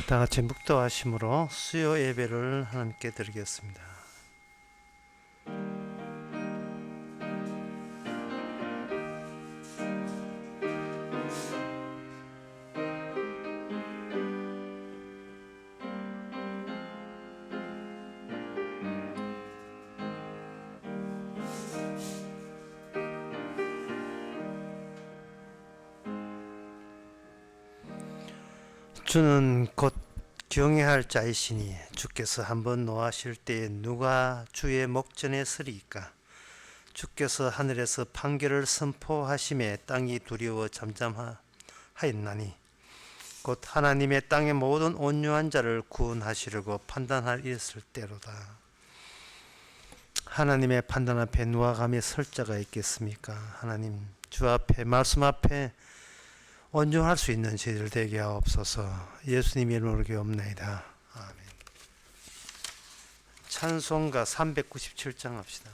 다 같이 묵도하심으로 수요 예배를 하나님께 드리겠습니다. 주는 곧 경외할 자이시니 주께서 한번 노하실 때에 누가 주의 목전에 서리이까. 주께서 하늘에서 판결을 선포하심에 땅이 두려워 잠잠하였나니 곧 하나님의 땅의 모든 온유한 자를 구원하시려고 판단할 있을 때로다. 하나님의 판단 앞에 누가 감히 설 자가 있겠습니까? 하나님 주 앞에 말씀 앞에 온전할 수 있는 저희들 되게 하옵소서. 예수님의 이름으로 기도옵나이다. 아멘. 찬송가 397장 합시다.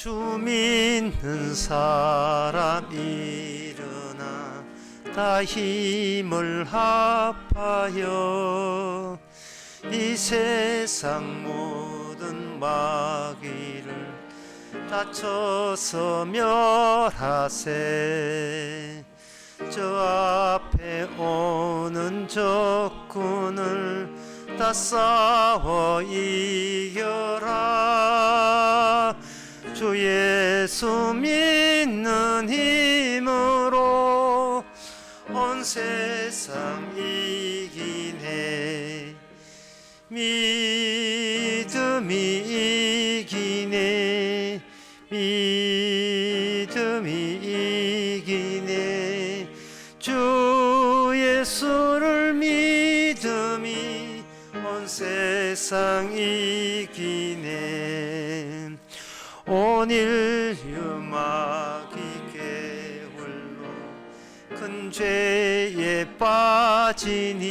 주 믿는 사람 일어나 다 힘을 합하여 이 세상 모든 마귀를 다쳐서 멸하세. 저 앞에 오는 적군을 다 싸워 이겨라. 주 예수 믿는 힘으로 온 세상 이기네. 믿음이 이기네. 믿음이 이기네. 주 예수를 믿음이 온 세상 이기네. 온 인류 마귀 계울로 큰 죄에 빠지니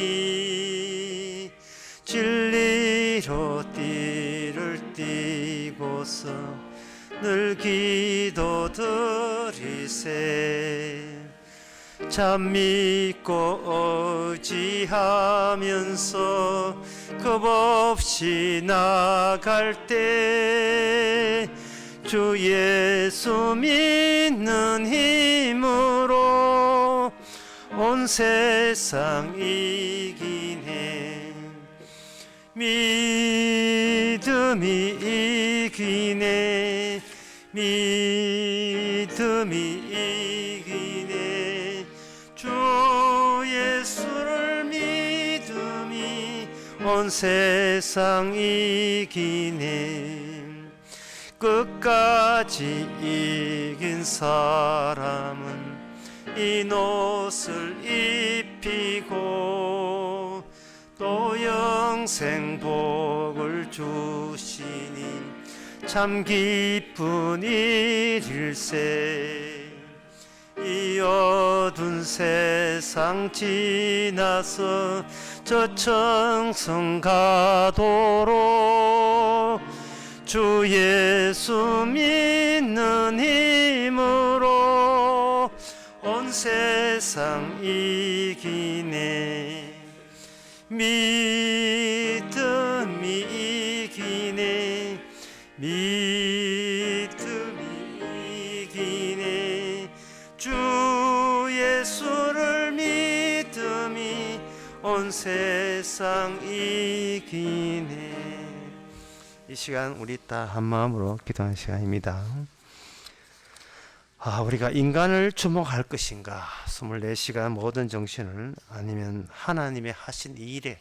진리로 띠를 띠고서 늘 기도드리세. 참 믿고 의지하면서 겁없이 나갈 때 주 예수 믿는 힘으로 온 세상 이기네. 믿음이 이기네. 믿음이 이기네. 주 예수를 믿음이 온 세상 이기네. 끝까지 이긴 사람은 이 옷을 입히고 또 영생 복을 주시니 참 기쁜 일일세. 이 어두운 세상 지나서 저 청성 가도록 주 예수 믿는 힘으로 온 세상 이기네. 믿음이 이기네. 믿음이 이기네. 주 예수를 믿음이 온 세상 이기네. 이 시간 우리 다 한마음으로 기도하는 시간입니다. 우리가 인간을 주목할 것인가, 24시간 모든 정신을, 아니면 하나님의 하신 이 일에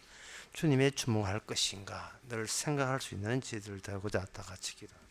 주님의 주목할 것인가 늘 생각할 수 있는 지혜를 되고자 다 같이 기도합니다.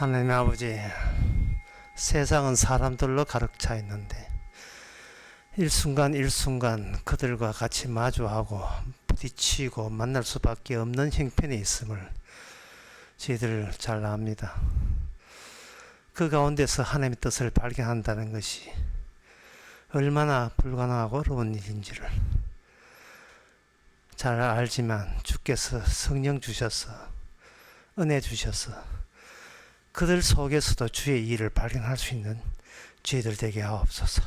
하나님 아버지, 세상은 사람들로 가득 차 있는데 일순간 일순간 그들과 같이 마주하고 부딪히고 만날 수밖에 없는 형편이 있음을 저희들 잘 압니다. 그 가운데서 하나님의 뜻을 발견한다는 것이 얼마나 불가능하고 어려운 일인지를 잘 알지만, 주께서 성령 주셔서 은혜 주셔서 그들 속에서도 주의 일을 발견할 수 있는 저희들 되게 하옵소서.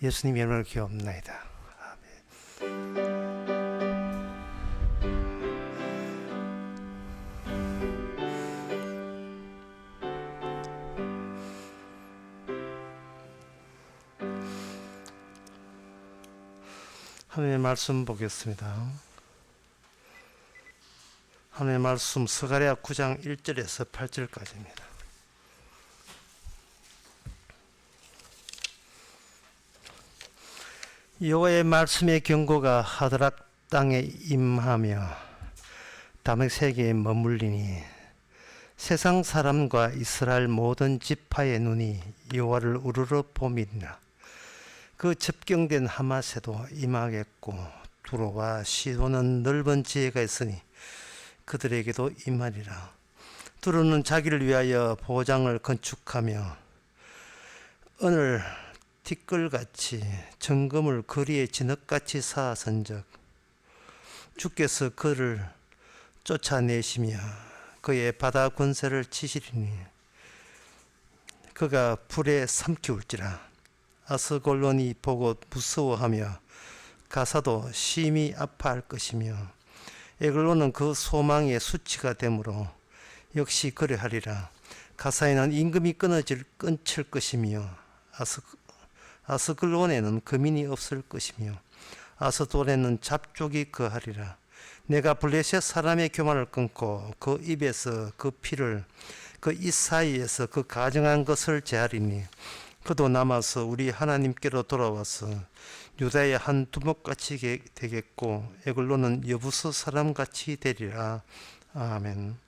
예수님 이름으로 기도합나이다. 아멘. 하나님의 말씀 보겠습니다. 하나님의 말씀 스가랴 9장 1절에서 8절까지입니다. 여호와의 말씀의 경고가 하드락 땅에 임하며 다메섹에 머물리니 세상 사람과 이스라엘 모든 지파의 눈이 여호와를 우러러 봄이니라. 그 접경된 하마세도 임하겠고 두로와 시도는 넓은 지혜가 있으니 그들에게도 임하리라. 두로는 자기를 위하여 보장을 건축하며 오늘 티끌같이 정금을 거리에 진흙같이 쌓아선적 주께서 그를 쫓아내시며 그의 바다 권세를 치시리니 그가 불에 삼키울지라. 아스골론이 보고 무서워하며 가사도 심히 아파할 것이며 에글론은 그 소망의 수치가 되므로 역시 그래하리라. 가사에는 임금이 끊칠 것이며 아스글론에는 거민이 없을 것이며 아스돌에는 잡족이 거하리라. 내가 블레셋 사람의 교만을 끊고 그 입에서 그 피를 그 입 사이에서 그 가증한 것을 제하리니 그도 남아서 우리 하나님께로 돌아와서 유다의 한 두목같이 되겠고 에글론은 여부스 사람같이 되리라. 아멘.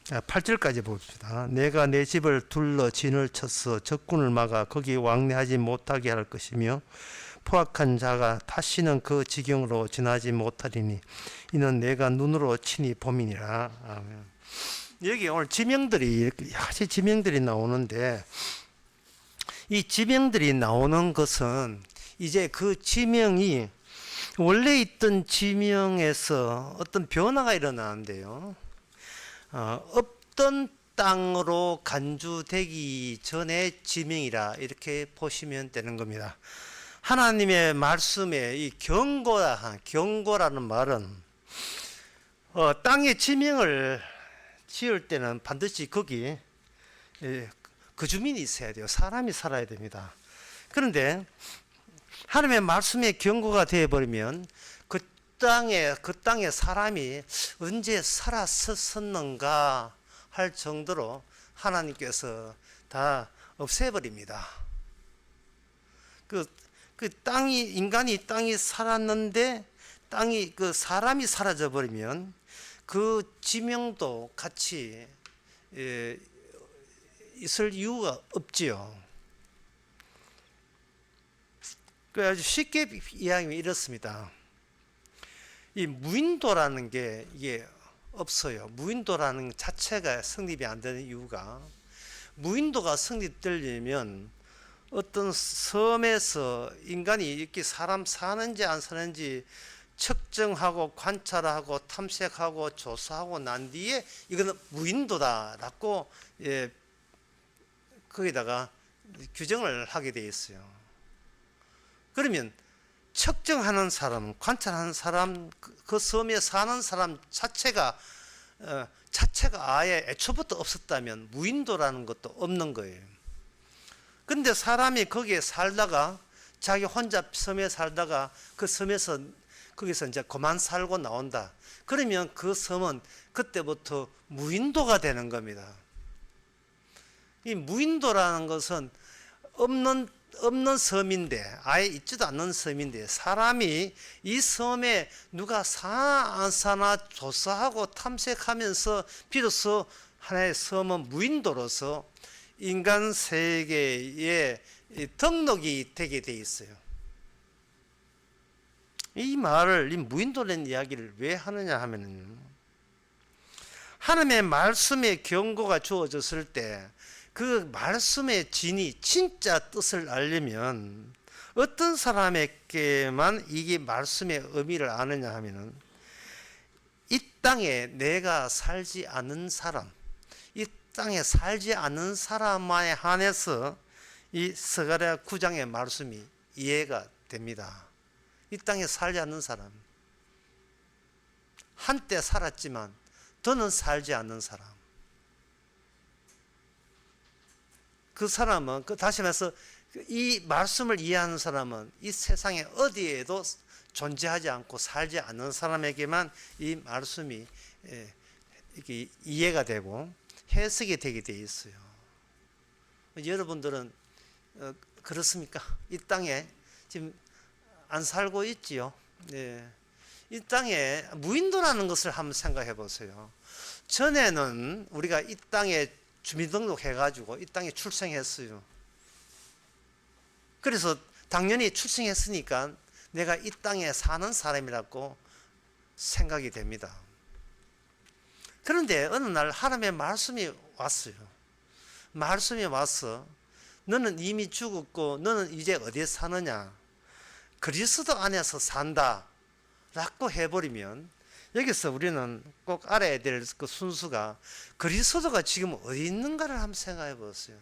8절까지 봅시다. 내가 내 집을 둘러 진을 쳐서 적군을 막아 거기 왕래하지 못하게 할 것이며 포악한 자가 다시는 그 지경으로 지나지 못하리니 이는 내가 눈으로 친히 봄이니라. 아멘. 여기 오늘 지명들이 아주 지명들이 나오는데 이 지명들이 나오는 것은 이제 그 지명이 원래 있던 지명에서 어떤 변화가 일어나는데요. 없던 땅으로 간주되기 전에 지명이라 이렇게 보시면 되는 겁니다. 하나님의 말씀에 이 경고라는 말은 땅에 지명을 지을 때는 반드시 거기 그 주민이 있어야 돼요. 사람이 살아야 됩니다. 그런데 하나님의 말씀에 경고가 되어버리면 그 땅에 사람이 언제 살았었는가 할 정도로 하나님께서 다 없애버립니다. 그 인간이 살았는데 그 사람이 사라져 버리면 그 지명도 같이 있을 이유가 없지요. 아주 쉽게 이야기하면 이렇습니다. 이 무인도라는 게 이게 없어요. 무인도라는 자체가 성립이 안 되는 이유가, 무인도가 성립되려면 어떤 섬에서 인간이 이렇게 사람 사는지 안 사는지 측정하고 관찰하고 탐색하고 조사하고 난 뒤에 이거는 무인도다라고 거기다가 규정을 하게 되어 있어요. 그러면 측정하는 사람, 관찰하는 사람, 그 섬에 사는 사람 자체가 아예 애초부터 없었다면 무인도라는 것도 없는 거예요. 근데 사람이 거기에 살다가 자기 혼자 섬에 살다가 그 섬에서 거기서 이제 그만 살고 나온다. 그러면 그 섬은 그때부터 무인도가 되는 겁니다. 이 무인도라는 것은 없는 섬인데, 아예 있지도 않는 섬인데, 사람이 이 섬에 누가 사나 안 사나 조사하고 탐색하면서 비로소 하나의 섬은 무인도로서 인간 세계에 등록이 되게 돼 있어요. 이 말을, 이 무인도라는 이야기를 왜 하느냐 하면은, 하나님의 말씀의 경고가 주어졌을 때 그 말씀의 진이 진짜 뜻을 알려면 어떤 사람에게만 이게 말씀의 의미를 아느냐 하면은, 이 땅에 내가 살지 않은 사람, 이 땅에 살지 않은 사람만에 한해서 이 스가랴 9장의 말씀이 이해가 됩니다. 이 땅에 살지 않는 사람, 한때 살았지만 더는 살지 않는 사람, 그 사람은, 다시 말해서 이 말씀을 이해하는 사람은 이 세상에 어디에도 존재하지 않고 살지 않는 사람에게만 이 말씀이 이렇게 이해가 되고 해석이 되게 돼 있어요. 여러분들은 그렇습니까? 이 땅에 지금 안 살고 있지요. 네. 이 땅에 무인도라는 것을 한번 생각해 보세요. 전에는 우리가 이 땅에 주민등록 해가지고 이 땅에 출생했어요. 그래서 당연히 출생했으니까 내가 이 땅에 사는 사람이라고 생각이 됩니다. 그런데 어느 날 하나님의 말씀이 왔어요. 말씀이 와서 너는 이미 죽었고 너는 이제 어디에 사느냐? 그리스도 안에서 산다 라고 해버리면, 여기서 우리는 꼭 알아야 될 그 순수가, 그리스도가 지금 어디 있는가를 한번 생각해 보세요.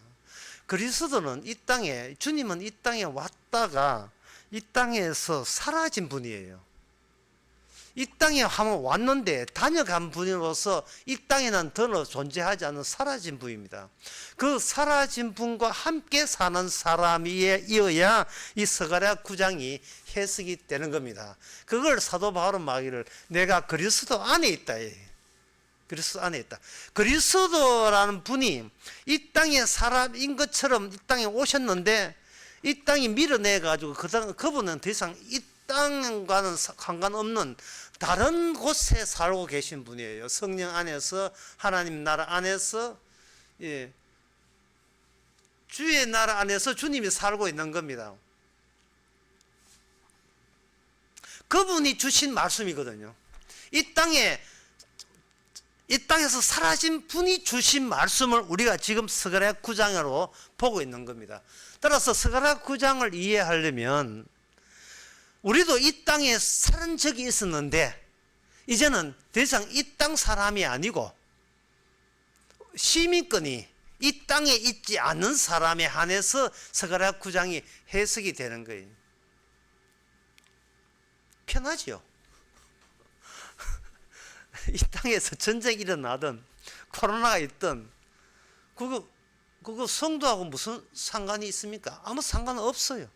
그리스도는 이 땅에, 주님은 이 땅에 왔다가 이 땅에서 사라진 분이에요. 이 땅에 한번 왔는데 다녀간 분으로서 이 땅에는 더 존재하지 않는 사라진 분입니다. 그 사라진 분과 함께 사는 사람이어야 이 스가랴 9장이 해석이 되는 겁니다. 그걸 사도 바울은 말하기를 내가 그리스도 안에 있다. 그리스도 안에 있다. 그리스도라는 분이 이 땅의 사람인 것처럼 이 땅에 오셨는데 이 땅이 밀어내 가지고 그분은 더 이상 이 땅과는 상관없는 다른 곳에 살고 계신 분이에요. 성령 안에서, 하나님 나라 안에서, 주의 나라 안에서 주님이 살고 있는 겁니다. 그분이 주신 말씀이거든요. 이 땅에서 사라진 분이 주신 말씀을 우리가 지금 스가랴 9장으로 보고 있는 겁니다. 따라서 스가랴 9장을 이해하려면 우리도 이 땅에 사는 적이 있었는데 이제는 더 이상 이 땅 사람이 아니고 시민권이 이 땅에 있지 않는 사람에 한해서 스가랴 9장이 해석이 되는 거예요. 편하지요. 이 땅에서 전쟁이 일어나든 코로나가 있든 그거 성도하고 무슨 상관이 있습니까? 아무 상관 없어요.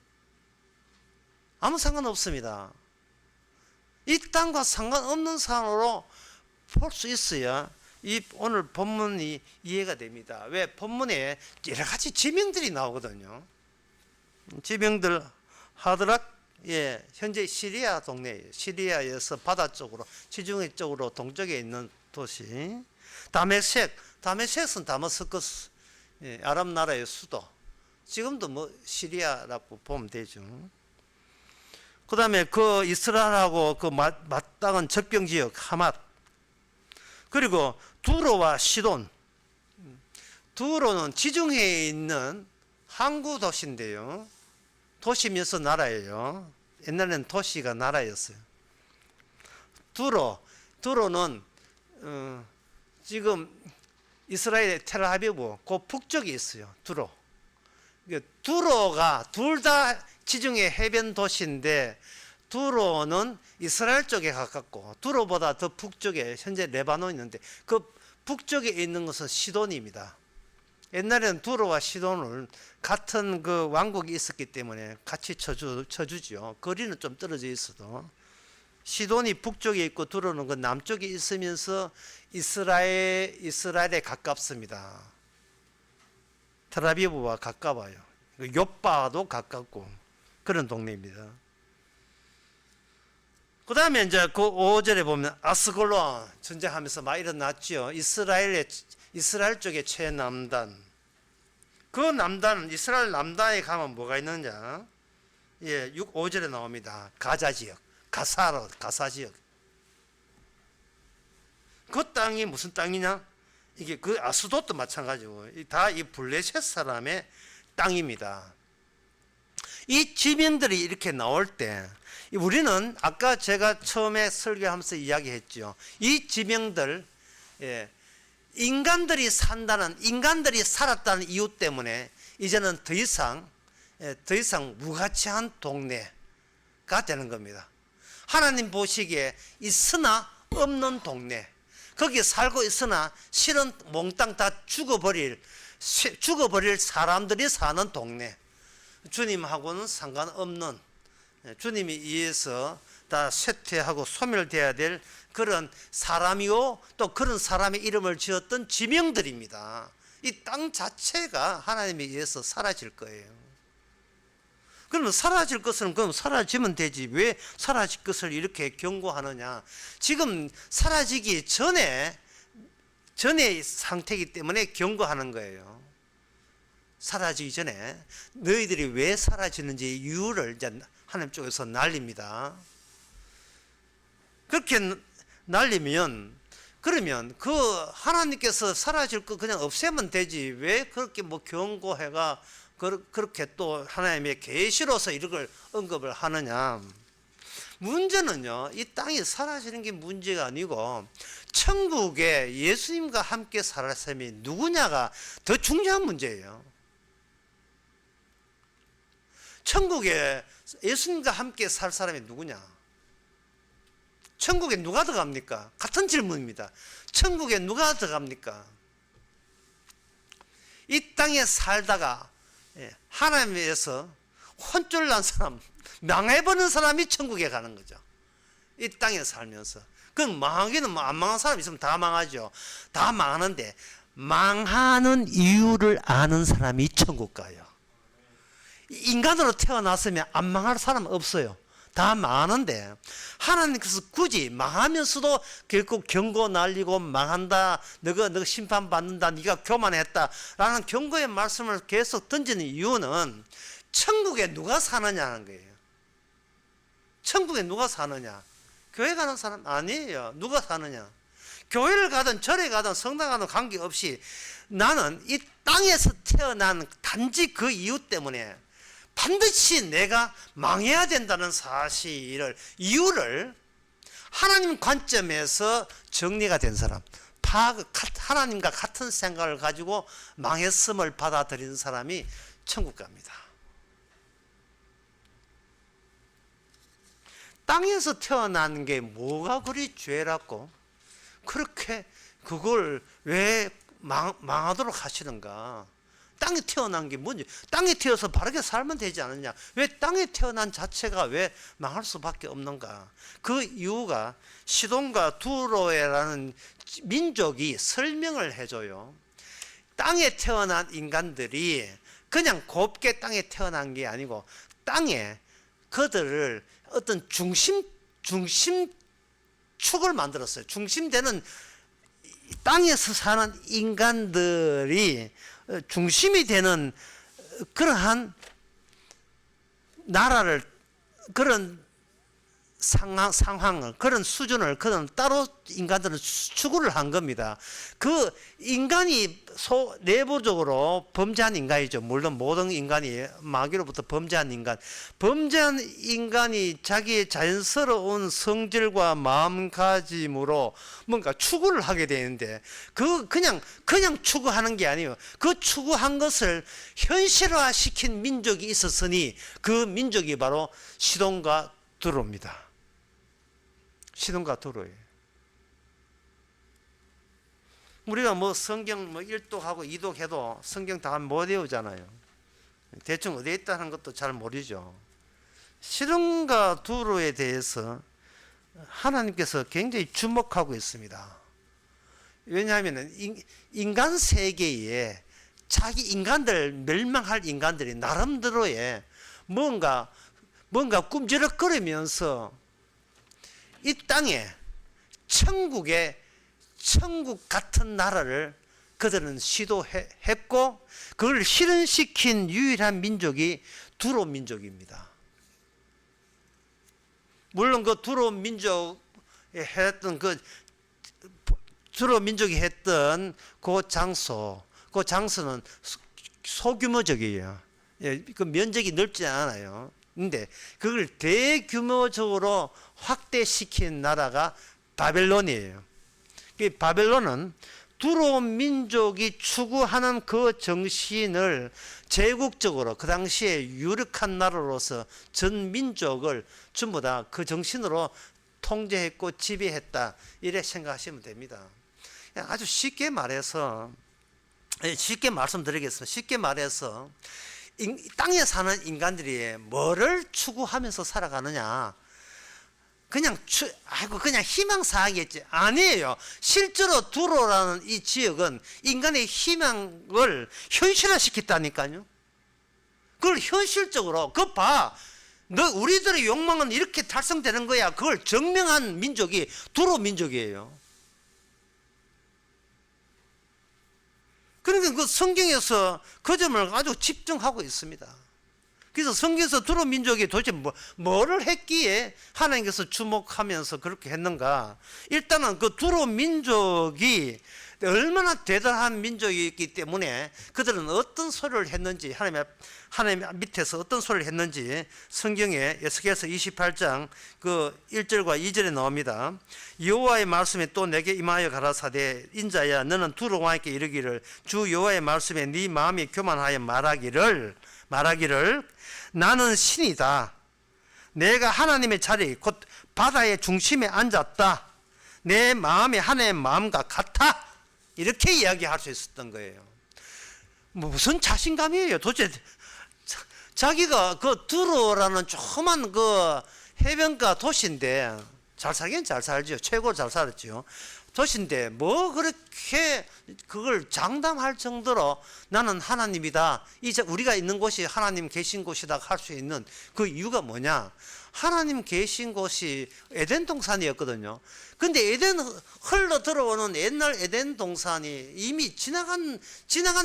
아무 상관없습니다. 이 땅과 상관없는 사람으로 볼 수 있어야 이 오늘 본문이 이해가 됩니다. 왜? 본문에 여러 가지 지명들이 나오거든요. 지명들, 하드락, 현재 시리아 동네예요. 시리아에서 바다 쪽으로, 지중해 쪽으로 동쪽에 있는 도시. 다메섹은 다마스커스, 아랍 나라의 수도. 지금도 뭐 시리아라고 보면 되죠. 그 다음에 그 이스라엘하고 그 맞닿은 적병지역 하맛, 그리고 두로와 시돈. 두로는 지중해에 있는 항구 도시인데요. 도시면서 나라예요. 옛날에는 도시가 나라였어요. 두로는 지금 이스라엘의 텔아비브 그 북쪽에 있어요. 두로가 둘 다 지중해 해변 도시인데 두로는 이스라엘 쪽에 가깝고 두로보다 더 북쪽에 현재 레바논이 있는데 그 북쪽에 있는 것은 시돈입니다. 옛날에는 두로와 시돈을 같은 그 왕국이 있었기 때문에 같이 쳐주죠. 거리는 좀 떨어져 있어도 시돈이 북쪽에 있고 두로는 그 남쪽에 있으면서 이스라엘에 가깝습니다. 텔아비브와 가까워요. 요빠도 가깝고 그런 동네입니다. 그 다음에 이제 그 5절에 보면 아스골론 전쟁하면서 막 일어났죠. 이스라엘 쪽의 최남단. 그 남단은 이스라엘 남단에 가면 뭐가 있느냐? 예, 5절에 나옵니다. 가자 지역, 가사 지역. 그 땅이 무슨 땅이냐? 이게 그 아스돗도 마찬가지고 다 이 블레셋 사람의 땅입니다. 이 지명들이 이렇게 나올 때 우리는 아까 제가 처음에 설교하면서 이야기했죠. 이 지명들, 예, 인간들이 살았다는 이유 때문에 이제는 더 이상 무가치한 동네가 되는 겁니다. 하나님 보시기에 있으나 없는 동네, 거기에 살고 있으나 실은 몽땅 다 죽어버릴 사람들이 사는 동네, 주님하고는 상관없는, 주님이 의해서 다 쇠퇴하고 소멸되어야 될 그런 사람이요, 또 그런 사람의 이름을 지었던 지명들입니다. 이 땅 자체가 하나님에 의해서 사라질 거예요. 그러면 사라질 것은 그럼 사라지면 되지, 왜 사라질 것을 이렇게 경고하느냐? 지금 사라지기 전의 상태이기 때문에 경고하는 거예요. 사라지기 전에 너희들이 왜 사라지는지 이유를 이제 하나님 쪽에서 날립니다. 그렇게 날리면, 그러면 그 하나님께서 사라질 거 그냥 없애면 되지, 왜 그렇게 뭐 경고해가 그렇게 또 하나님의 계시로서 이걸 언급을 하느냐? 문제는요, 이 땅이 사라지는 게 문제가 아니고 천국에 예수님과 함께 살 사람이 누구냐가 더 중요한 문제예요. 천국에 예수님과 함께 살 사람이 누구냐? 천국에 누가 들어갑니까? 같은 질문입니다. 천국에 누가 들어갑니까? 이 땅에 살다가 하나님에서 혼쭐 난 사람, 망해버린 사람이 천국에 가는 거죠. 이 땅에 살면서. 그럼 망하기는 뭐 안 망한 사람 있으면 다 망하죠. 다 망하는데 망하는 이유를 아는 사람이 천국 가요. 인간으로 태어났으면 안 망할 사람 없어요. 다 망하는데 하나님께서 굳이 망하면서도 결국 경고 날리고 망한다, 너가 심판받는다, 네가 교만했다 라는 경고의 말씀을 계속 던지는 이유는 천국에 누가 사느냐는 거예요. 천국에 누가 사느냐? 교회 가는 사람 아니에요. 누가 사느냐? 교회를 가든 절에 가든 성당 가든 관계없이 나는 이 땅에서 태어난 단지 그 이유 때문에 반드시 내가 망해야 된다는 이유를 하나님 관점에서 정리가 된 사람, 하나님과 같은 생각을 가지고 망했음을 받아들이는 사람이 천국 갑니다. 땅에서 태어난 게 뭐가 그리 죄라고 그렇게 그걸 왜 망하도록 하시는가? 땅에 태어난 게 뭔지, 땅에 태어서 바르게 살면 되지 않느냐? 왜 땅에 태어난 자체가 왜 망할 수밖에 없는가? 그 이유가 시돈과 두로에라는 민족이 설명을 해줘요. 땅에 태어난 인간들이 그냥 곱게 땅에 태어난 게 아니고 땅에 그들을 어떤 중심축을 만들었어요. 중심되는, 땅에서 사는 인간들이 중심이 되는 그러한 나라를, 그런 상황을, 그런 수준을 그런 따로 인간들은 추구를 한 겁니다. 그 인간이 내부적으로 범죄한 인간이죠. 물론 모든 인간이 마귀로부터 범죄한 인간이 자기의 자연스러운 성질과 마음가짐으로 뭔가 추구를 하게 되는데 그냥 추구하는 게 아니에요. 그 추구한 것을 현실화시킨 민족이 있었으니 그 민족이 바로 시돈과 두로입니다. 시돈과 두로예요. 우리가 뭐 성경 뭐 1독하고 2독해도 성경 다 못 외우잖아요. 대충 어디에 있다는 것도 잘 모르죠. 시돈과 두로에 대해서 하나님께서 굉장히 주목하고 있습니다. 왜냐하면 인간 세계에 자기 인간들, 멸망할 인간들이 나름대로의 뭔가 꿈지럭거리면서 이 땅에 천국 같은 나라를 그들은 시도했고 그걸 실현시킨 유일한 민족이 두로 민족입니다. 물론 그 두로 민족이 했던 두로 민족이 했던 그 장소는 소규모적이에요. 예, 그 면적이 넓지 않아요. 근데 그걸 대규모적으로 확대시킨 나라가 바벨론이에요. 이 바벨론은 두로 민족이 추구하는 그 정신을 제국적으로 그 당시에 유력한 나라로서 전 민족을 전부 다 그 정신으로 통제했고 지배했다, 이래 생각하시면 됩니다. 아주 쉽게 말해서, 쉽게 말씀드리겠습니다. 쉽게 말해서 땅에 사는 인간들이 뭐를 추구하면서 살아가느냐, 그냥 희망사항이겠지. 아니에요. 실제로 두로라는 이 지역은 인간의 희망을 현실화시켰다니까요. 그걸 현실적으로, 우리들의 욕망은 이렇게 달성되는 거야, 그걸 증명한 민족이 두로 민족이에요. 그러니까 그 성경에서 그 점을 아주 집중하고 있습니다. 그래서 성경에서 두로 민족이 도대체 뭐를 했기에 하나님께서 주목하면서 그렇게 했는가? 일단은 그 두로 민족이 얼마나 대단한 민족이었기 때문에 그들은 어떤 소리를 했는지, 하나님 밑에서 어떤 소리를 했는지 성경에 에스겔서 28장 그 1절과 2절에 나옵니다. 여호와의 말씀이 또 내게 임하여 가라사대, 인자야 너는 두로 왕에게 이르기를, 주 여호와의 말씀에 네 마음이 교만하여 말하기를 나는 신이다. 내가 하나님의 자리 곧 바다의 중심에 앉았다. 내 마음이 하나님의 마음과 같아. 이렇게 이야기할 수 있었던 거예요. 무슨 자신감이에요? 도대체 자기가 그 두로라는 조그만 그 해변가 도시인데, 잘 살긴 잘 살죠. 최고로 잘 살았죠. 도시인데 뭐 그렇게 그걸 장담할 정도로 나는 하나님이다, 이제 우리가 있는 곳이 하나님 계신 곳이다 할 수 있는 그 이유가 뭐냐? 하나님 계신 곳이 에덴 동산이었거든요. 근데 흘러 들어오는 옛날 에덴 동산이 이미 지나간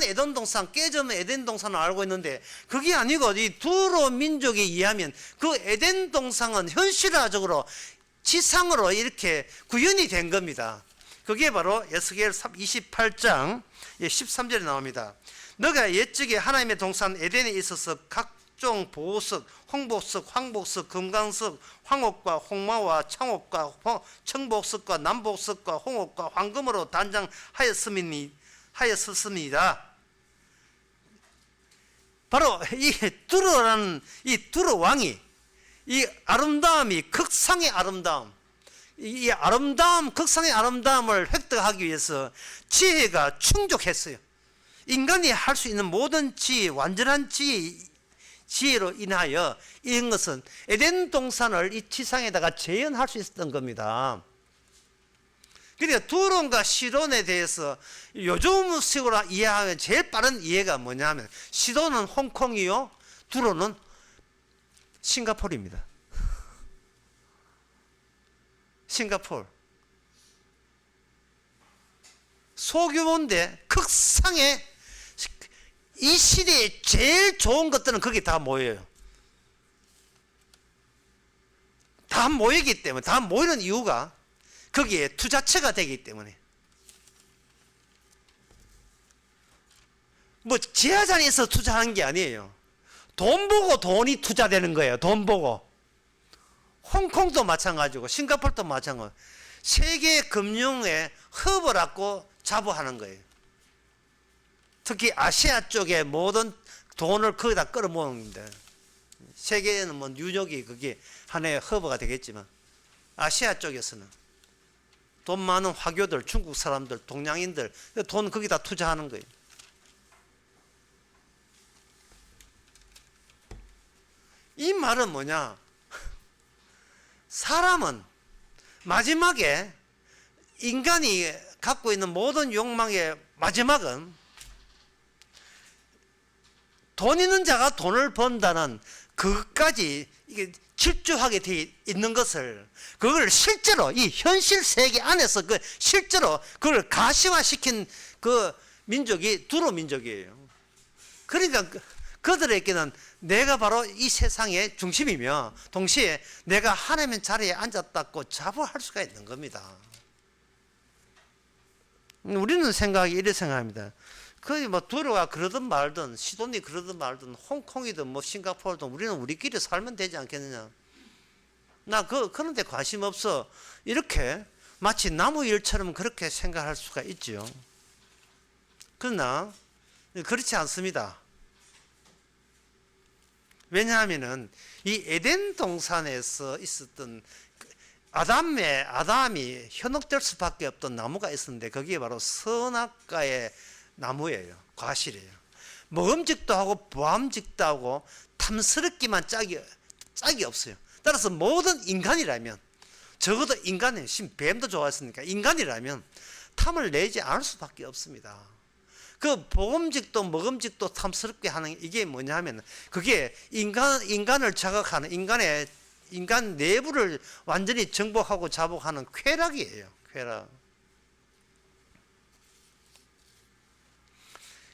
에덴 동산, 깨져면 에덴 동산을 알고 있는데, 그게 아니고 이 두로 민족에 의하면 그 에덴 동산은 현실화적으로 지상으로 이렇게 구현이 된 겁니다. 그게 바로 에스겔 28장 13절에 나옵니다. 너가 옛적에 하나님의 동산 에덴에 있어서 각종 보석, 홍보석, 황보석, 금강석, 황옥과 홍마와 청옥과 청복석과 남복석과 홍옥과 황금으로 단장하였습니다. 바로 이 두로라는 이 두로 왕이, 이 아름다움이 극상의 아름다움, 이 아름다움, 극상의 아름다움을 획득하기 위해서 지혜가 충족했어요. 인간이 할 수 있는 모든 지혜, 완전한 지혜로 인하여 이런 것은 에덴 동산을 이 지상에다가 재현할 수 있었던 겁니다. 그러니까 두론과 시돈에 대해서 요즘식으로 이해하면 제일 빠른 이해가 뭐냐면, 시돈은 홍콩이요, 두론은 싱가포르입니다. 싱가포르. 소규모인데 극상의, 이 시대에 제일 좋은 것들은 거기 다 모여요. 다 모이기 때문에, 다 모이는 이유가 거기에 투자처가 되기 때문에. 뭐 지하자리에서 투자하는 게 아니에요. 돈 보고 돈이 투자되는 거예요. 돈 보고. 홍콩도 마찬가지고 싱가포르도 마찬가지고 세계 금융의 허브라고 자부하는 거예요. 특히 아시아 쪽에 모든 돈을 거기다 끌어모으는데, 세계에는 뭐 뉴욕이 그게 하나의 허브가 되겠지만 아시아 쪽에서는 돈 많은 화교들, 중국 사람들, 동양인들 돈 거기다 투자하는 거예요. 이 말은 뭐냐? 사람은 마지막에, 인간이 갖고 있는 모든 욕망의 마지막은 돈 있는 자가 돈을 번다는 그것까지 이게 질주하게 돼 있는 것을, 그걸 실제로 이 현실 세계 안에서 실제로 그걸 가시화시킨 그 민족이 두로 민족이에요. 그러니까 그들에게는 내가 바로 이 세상의 중심이며 동시에 내가 하나님의 자리에 앉았다고 자부할 수가 있는 겁니다. 우리는 생각이 이래 생각합니다. 거의 뭐 두로가 그러든 말든 시돈이 그러든 말든 홍콩이든 뭐 싱가포르든 우리는 우리끼리 살면 되지 않겠느냐. 나 그런 데 관심 없어. 이렇게 마치 나무 일처럼 그렇게 생각할 수가 있죠. 그러나 그렇지 않습니다. 왜냐하면은 이 에덴 동산에서 있었던 아담이 현혹될 수밖에 없던 나무가 있었는데 그게 바로 선악과의 나무예요. 과실이에요. 먹음직도 하고 보암직도 하고 탐스럽기만 짝이 없어요. 따라서 모든 인간이라면 적어도 인간은 뱀도 좋아했으니까 인간이라면 탐을 내지 않을 수밖에 없습니다. 그 보음직도 먹음직도 탐스럽게 하는 이게 뭐냐 하면 그게 인간을 자극하는 인간 내부를 완전히 정복하고 자복하는 쾌락이에요. 쾌락.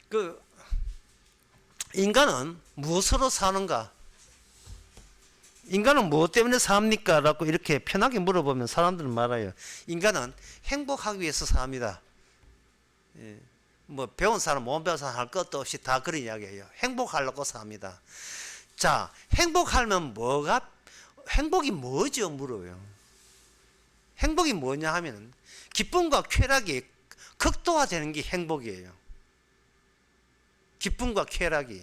그 인간은 무엇으로 사는가? 인간은 무엇 때문에 삽니까? 라고 이렇게 편하게 물어보면 사람들은 말아요. 인간은 행복하기 위해서 삽니다. 예. 뭐 배운 사람 못 배운 사람 할 것도 없이 다 그런 이야기예요. 행복하려고 삽니다. 자, 행복이 뭐죠? 물어요. 행복이 뭐냐 하면 기쁨과 쾌락이 극도화되는 게 행복이에요. 기쁨과 쾌락이.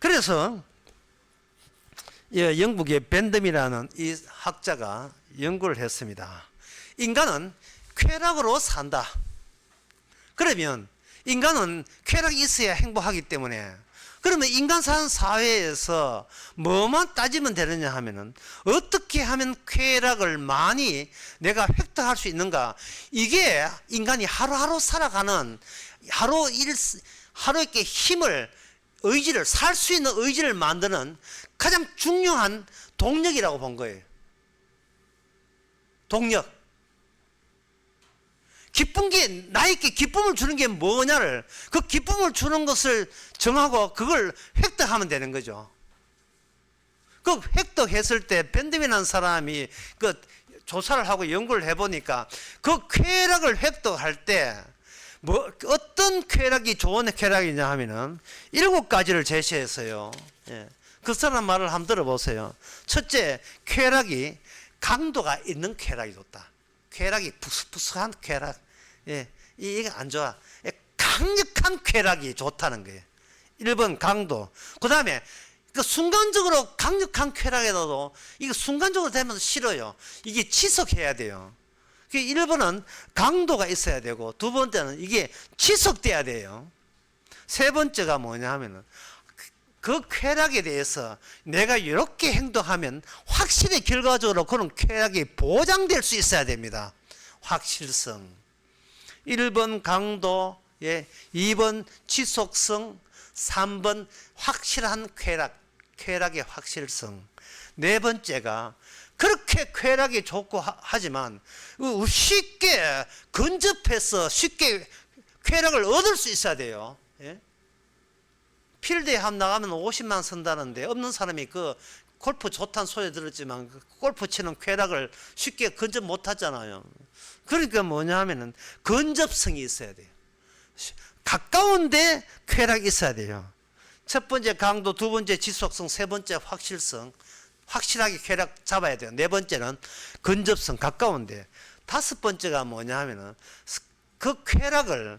그래서 영국의 밴덤이라는 이 학자가 연구를 했습니다. 인간은 쾌락으로 산다. 그러면 인간은 쾌락이 있어야 행복하기 때문에 그러면 인간 사는 사회에서 뭐만 따지면 되느냐 하면은 어떻게 하면 쾌락을 많이 내가 획득할 수 있는가. 이게 인간이 하루하루 살아가는 하루에 힘을 의지를 살 수 있는 의지를 만드는 가장 중요한 동력이라고 본 거예요. 동력. 기쁜 게 나에게 기쁨을 주는 게 뭐냐를 그 기쁨을 주는 것을 정하고 그걸 획득하면 되는 거죠. 그 획득했을 때 밴드맨이라는 사람이 그 조사를 하고 연구를 해보니까 그 쾌락을 획득할 때 뭐 어떤 쾌락이 좋은 쾌락이냐 하면은 7가지를 제시했어요. 예. 그 사람 말을 한번 들어보세요. 첫째, 쾌락이 강도가 있는 쾌락이 좋다. 쾌락이 푸석푸석한 쾌락. 예, 이게 안 좋아. 강력한 쾌락이 좋다는 거예요. 1번 강도. 그 다음에 그 순간적으로 강력한 쾌락에도 이거 순간적으로 되면 싫어요. 이게 지속해야 돼요. 1번은 강도가 있어야 되고 두 번째는 이게 지속돼야 돼요. 세 번째가 뭐냐 하면은 그 쾌락에 대해서 내가 이렇게 행동하면 확실히 결과적으로 그런 쾌락이 보장될 수 있어야 됩니다. 확실성. 1번 강도, 2번 지속성, 3번 확실한 쾌락의 확실성. 네 번째가 그렇게 쾌락이 좋고 하지만 쉽게 근접해서 쉽게 쾌락을 얻을 수 있어야 돼요. 필드에 한번 나가면 50만 쓴다는데 없는 사람이 그 골프 좋다는 소리 들었지만 그 골프 치는 쾌락을 쉽게 근접 못 하잖아요. 그러니까 뭐냐 하면은 근접성이 있어야 돼요. 가까운데 쾌락이 있어야 돼요. 첫 번째 강도, 두 번째 지속성, 세 번째 확실성. 확실하게 쾌락 잡아야 돼요. 네 번째는 근접성, 가까운데. 다섯 번째가 뭐냐 하면은 그 쾌락을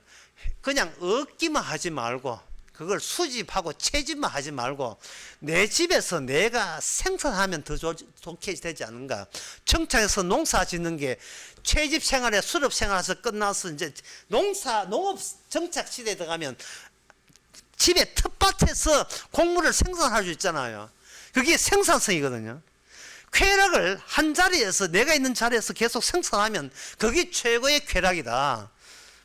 그냥 얻기만 하지 말고 그걸 수집하고 채집만 하지 말고 내 집에서 내가 생산하면 더 좋게 되지 않는가. 청창에서 농사 짓는 게 채집 생활에 수렵 생활에서 끝나서 이제 농업 정착 시대에 들어가면 집에 텃밭에서 곡물을 생산할 수 있잖아요. 그게 생산성이거든요. 쾌락을 한 자리에서 내가 있는 자리에서 계속 생산하면 그게 최고의 쾌락이다.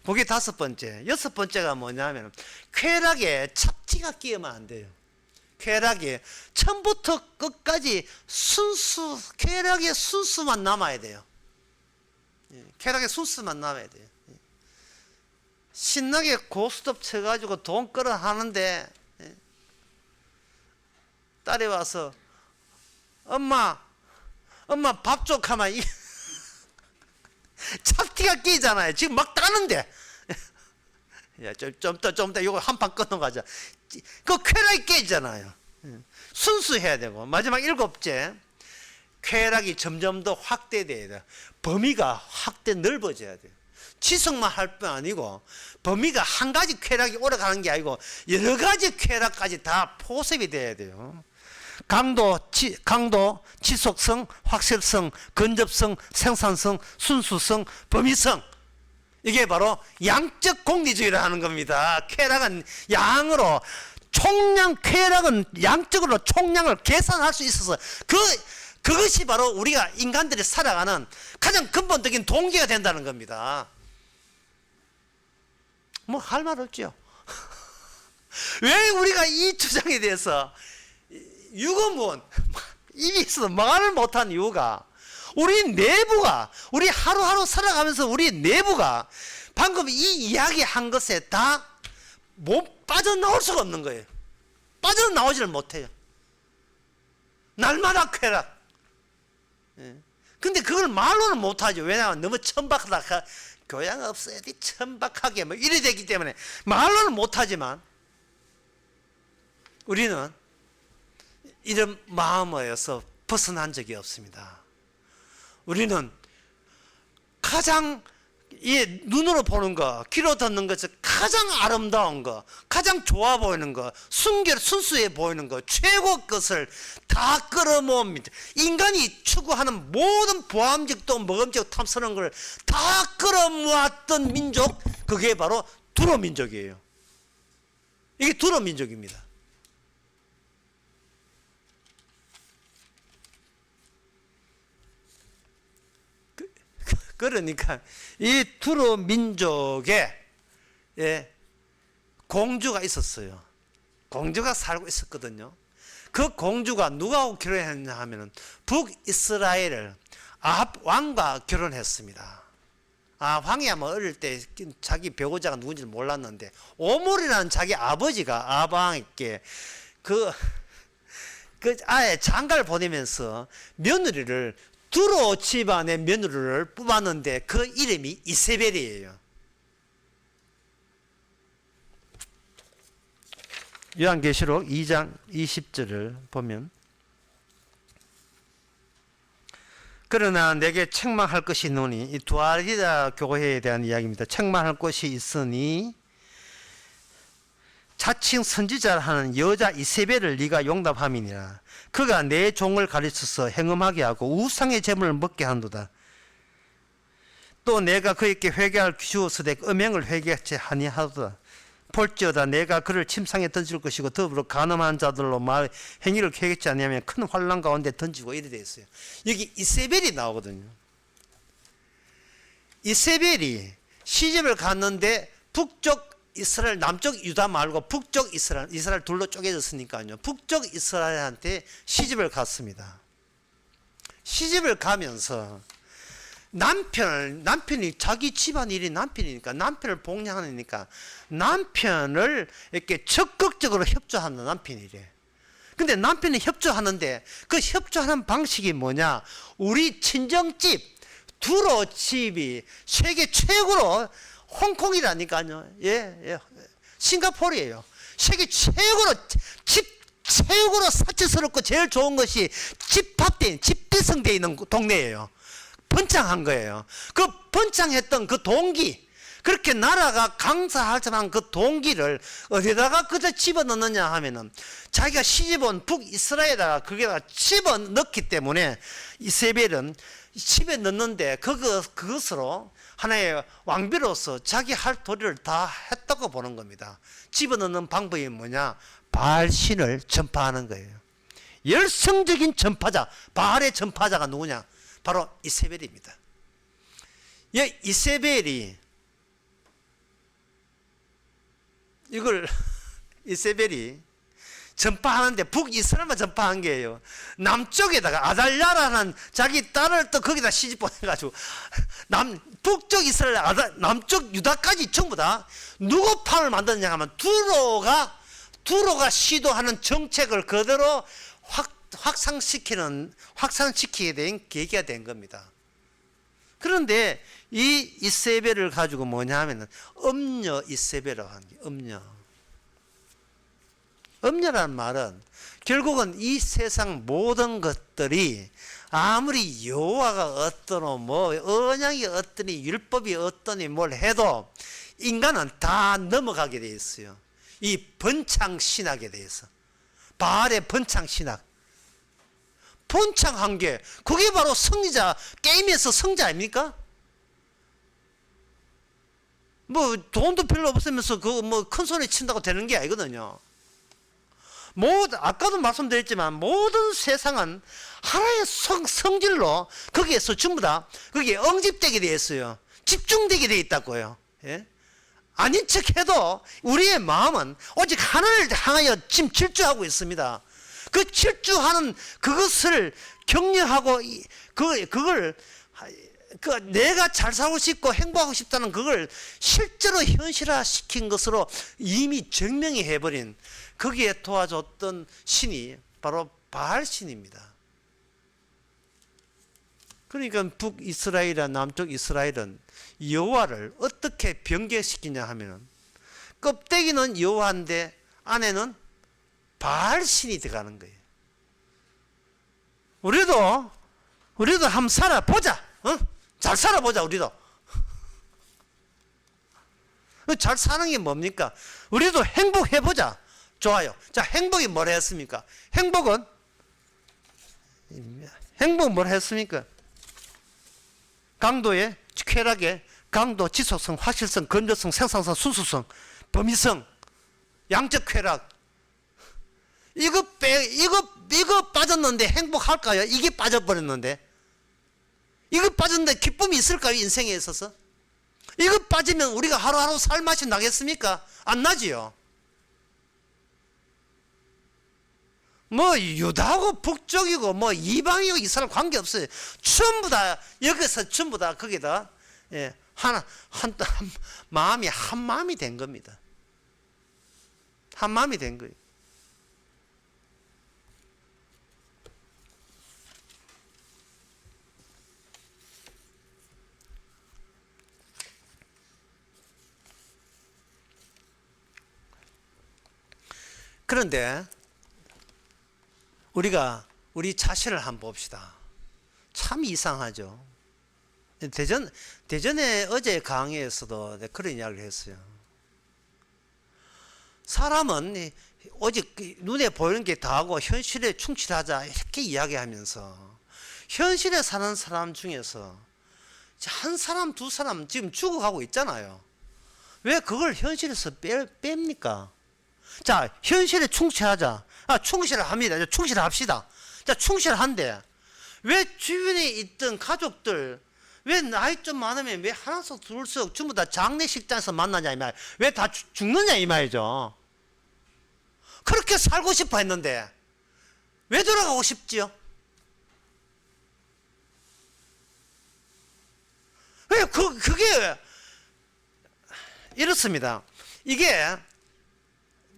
그게 다섯 번째. 여섯 번째가 뭐냐면 쾌락에 잡티가 끼우면 안 돼요. 쾌락에 처음부터 끝까지 쾌락의 순수만 남아야 돼요. 쾌락의 순수만 남아야 돼요. 신나게 고스톱 쳐가지고 돈 끌어 하는데 딸이 와서 엄마 밥 줘 하면 착티가 끼잖아요. 지금 막 따는데 야, 좀 이따 이거 한 판 끊어가자. 그 쾌락이 깨지잖아요. 순수해야 되고 마지막 7째 쾌락이 점점 더 확대돼야 돼요. 범위가 넓어져야 돼요. 지속만 할 뿐 아니고 범위가 한 가지 쾌락이 오래가는 게 아니고 여러 가지 쾌락까지 다 포섭이 돼야 돼요. 강도, 지속성, 확실성, 근접성, 생산성, 순수성, 범위성. 이게 바로 양적 공리주의를 하는 겁니다. 쾌락은 양으로 쾌락은 양적으로 총량을 계산할 수 있어서 그것이 바로 우리가 인간들이 살아가는 가장 근본적인 동기가 된다는 겁니다. 뭐 할 말 없죠. 왜 우리가 이 주장에 대해서 유고문 입이 있어도 말을 못한 이유가 우리 내부가 우리 하루하루 살아가면서 우리 내부가 방금 이 이야기한 것에 다 못 빠져나올 수가 없는 거예요. 빠져나오지를 못해요. 날마다 쾌락. 근데 그걸 말로는 못하죠. 왜냐하면 너무 천박하다. 교양 없어야지 천박하게 뭐 이래 되기 때문에 말로는 못하지만 우리는 이런 마음에서 벗어난 적이 없습니다. 우리는 가장 눈으로 보는 거, 귀로 듣는 것에서 가장 아름다운 거, 가장 좋아 보이는 거, 순수해 보이는 거, 최고 것을 다 끌어모읍니다. 인간이 추구하는 모든 보암직도 먹음직 탐스러운 걸 다 끌어모았던 민족, 그게 바로 두로 민족이에요. 이게 두로 민족입니다. 그러니까 이 두로 민족에 공주가 있었어요. 공주가 살고 있었거든요. 그 공주가 누구하고 결혼했냐 하면은 북이스라엘 아합 왕과 결혼했습니다. 왕이 아마 어릴 때 자기 배우자가 누군지 몰랐는데 오물이라는 자기 아버지가 아합 왕에게 그 아예 장가를 보내면서 며느리를 두로 집안의 며느리를 뽑았는데 그 이름이 이세벨이에요. 요한계시록 2장 20절을 보면 그러나 내게 책망할 것이 있노니 이 두아리라 교회에 대한 이야기입니다. 책망할 것이 있으니 자칭 선지자를 하는 여자 이세벨을 네가 용납함이니라. 그가 내 종을 가르쳐서 행음하게 하고 우상의 제물을 먹게 한도다. 또 내가 그에게 회개할 주었으되 음행을 회개하지 아니하도다. 볼지어다 내가 그를 침상에 던질 것이고 더불어 간음한 자들로 말 행위를 계획지 아니하면 큰 환난 가운데 던지고 이래 되어 있어요. 여기 이세벨이 나오거든요. 이세벨이 시집을 갔는데 북쪽 이스라엘, 남쪽 유다 말고 북쪽 이스라엘 둘로 쪼개졌으니까요. 북쪽 이스라엘한테 시집을 갔습니다. 시집을 가면서 남편이 자기 집안일이 남편이니까 남편을 복양하니까 남편을 이렇게 적극적으로 협조하는 남편이래. 근데 남편이 협조하는데 그 협조하는 방식이 뭐냐? 우리 친정집 두로 집이 세계 최고로 홍콩이라니까요. 싱가포르예요. 세계 최고로 사치스럽고 제일 좋은 것이 집비성되어 있는 동네예요. 번창한 거예요. 그 번창했던 그 동기, 그렇게 나라가 강사하지만 그 동기를 어디다가 그저 집어넣느냐 하면은 자기가 시집온 북이스라엘에다가 거기다가 집어넣기 때문에 이세벨은 집에 넣는데 그것으로 하나의 왕비로서 자기 할 도리를 다 했다고 보는 겁니다. 집어넣는 방법이 뭐냐? 바알신을 전파하는 거예요. 열성적인 전파자, 바알의 전파자가 누구냐? 바로 이세벨입니다. 이세벨이 전파하는데 북이스라엘만 전파한 게예요. 남쪽에다가 아달랴라는 자기 딸을 또 거기다 시집 보내가지고 북쪽 이스라엘, 남쪽 유다까지 전부 다 누구 판을 만드느냐 하면 두로가 시도하는 정책을 그대로 확산시키게 된 계기가 된 겁니다. 그런데 이 이세벨을 가지고 뭐냐 하면은 음녀 이세벨이라고 하는 게 음녀라는 말은 결국은 이 세상 모든 것들이 아무리 여호와가 어떠노 뭐 언약이 어떠니 율법이 어떠니 뭘 해도 인간은 다 넘어가게 돼 있어요. 이 번창신학에 대해서. 바알의 번창신학. 번창한 게 그게 바로 승리자, 게임에서 승자 아닙니까? 뭐 돈도 별로 없으면서 그 뭐 큰 소리 친다고 되는 게 아니거든요. 아까도 말씀드렸지만 모든 세상은 하나의 성질로 거기에서 전부 다 거기에 응집되게 되어 있어요. 집중되게 되어 있다고요. 예? 아닌 척해도 우리의 마음은 오직 하나를 향하여 지금 질주하고 있습니다. 그 질주하는 그것을 격려하고 그걸 내가 잘 살고 싶고 행복하고 싶다는 그걸 실제로 현실화시킨 것으로 이미 증명이 해버린 거기에 도와줬던 신이 바로 바알 신입니다. 그러니까 북이스라엘이나 남쪽 이스라엘은 여호와를 어떻게 변개시키냐 하면은 껍데기는 여호와인데 안에는 바알 신이 들어가는 거예요. 우리도 한번 살아보자. 잘 살아보자. 우리도 잘 사는 게 뭡니까? 우리도 행복해보자. 좋아요. 자, 행복이 뭐라 했습니까? 행복은 뭐라 했습니까? 강도의 쾌락의 강도, 지속성, 확실성, 건조성, 생산성, 순수성, 범위성, 양적 쾌락. 이거 빠졌는데 행복할까요? 이게 빠져버렸는데. 이거 빠졌는데 기쁨이 있을까요? 인생에 있어서? 이거 빠지면 우리가 하루하루 살맛이 나겠습니까? 안 나지요. 뭐 유다하고 북쪽이고 뭐 이방이고 이스라엘 관계없어요. 전부 다 여기서 전부 다 거기다 마음이 한 마음이 된 겁니다. 한 마음이 된 거예요. 그런데 우리가 우리 자신을 한번 봅시다. 참 이상하죠. 대전에 어제 강의에서도 그런 이야기를 했어요. 사람은 오직 눈에 보이는 게 다하고 현실에 충실하자 이렇게 이야기하면서 현실에 사는 사람 중에서 한 사람 두 사람 지금 죽어가고 있잖아요. 왜 그걸 현실에서 뺍니까? 자, 현실에 충실하자. 충실을 합니다. 충실을 합시다. 자, 충실한데 왜 주변에 있던 가족들 왜 나이 좀 많으면 왜 하나씩 둘씩 전부 다 장례식장에서 만나냐 이 말. 왜 다 죽느냐 이 말이죠. 그렇게 살고 싶어 했는데 왜 돌아가고 싶지요? 왜 그게 이렇습니다. 이게